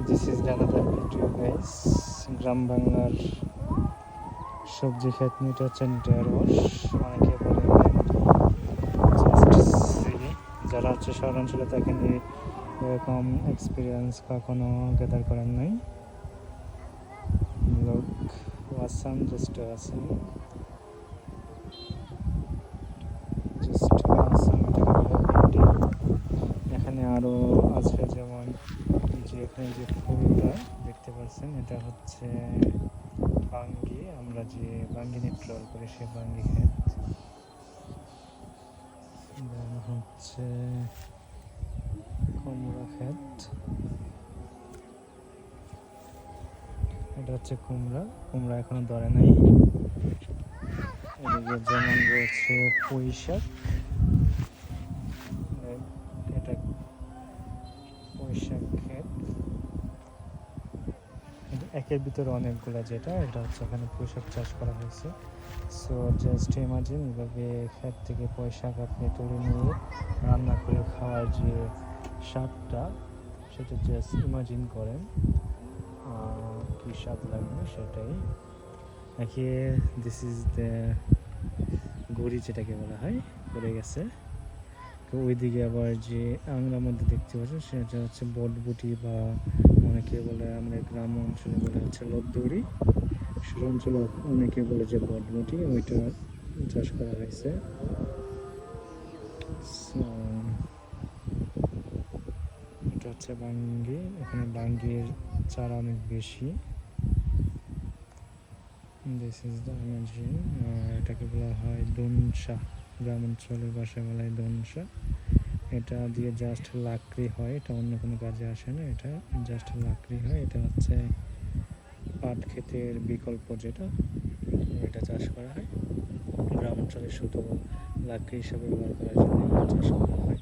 This is another video guys. গ্রাম বাংলার সবজি ক্ষেত নিয়ে, এটা হচ্ছে ঢেঁড়স। অনেকে বলে যারা হচ্ছে শহরাঞ্চলে থাকেন, এরকম এক্সপিরিয়েন্স কখনো গ্যাদার করেন নাই। লোক ওয়াসাম, জাস্ট ওয়াসাম, এখানে আরও আছে, যেমন যে এখানে যে ফুলটা দেখতে পাচ্ছেন, এটা হচ্ছে বাঙ্গি। আমরা যে বাঙ্গি নিয়ে ট্রল করি, সে বাঙ্গি ক্ষেত। দেন হচ্ছে কুমড়া ক্ষেত, এটা হচ্ছে কুমড়া। কুমড়া এখনো ধরে নাই। এদিকে যেমন রয়েছে পুঁই শাক, এটা পুঁই শাক ক্ষেত। একের ভিতরে অনেকগুলো, যেটা এটা হচ্ছে এখানে পুঁই শাক চাষ করা হয়েছে। সো জাস্ট ইমাজিন, এভাবে ক্ষেত থেকে পুঁই শাক আপনি তুলে নিয়ে রান্না করে খাওয়ার যে স্বাদটা, সেটা জাস্ট ইমাজিন করেন কী স্বাদ লাগবে সেটাই। একে দিস ইজ দ্য গড়ি, যেটাকে বলা হয়, পড়ে গেছে। তো ওইদিকে আবার যে আংরার মধ্যে দেখতে পাচ্ছেন, সেটা হচ্ছে বটবুটি, বা অনেকে বলে, আমরা গ্রাম অঞ্চলে বলে হচ্ছে লদ্দুরি, শহরাঞ্চলে অনেকে বলে যে বটবুটি। ওইটা চাষ করা হয়েছে। এটা হচ্ছে বাঙ্গি। এখানে বাঙ্গির চারা অনেক বেশি। This is the imagine. এটাকে বলা হয় দনসা, গ্রাম অঞ্চলের ভাষায় বলা হয় দনসা। এটা দিয়ে জাস্ট লাকড়ি হয়, এটা অন্য কোনো কাজে আসে না, এটা জাস্ট লাকড়ি হয়। এটা হচ্ছে পাট ক্ষেতের বিকল্প, যেটা এটা চাষ করা হয় গ্রাম অঞ্চলে, শুধু লাকড়ি হিসাবে ব্যবহার করার জন্য চাষ করা হয়।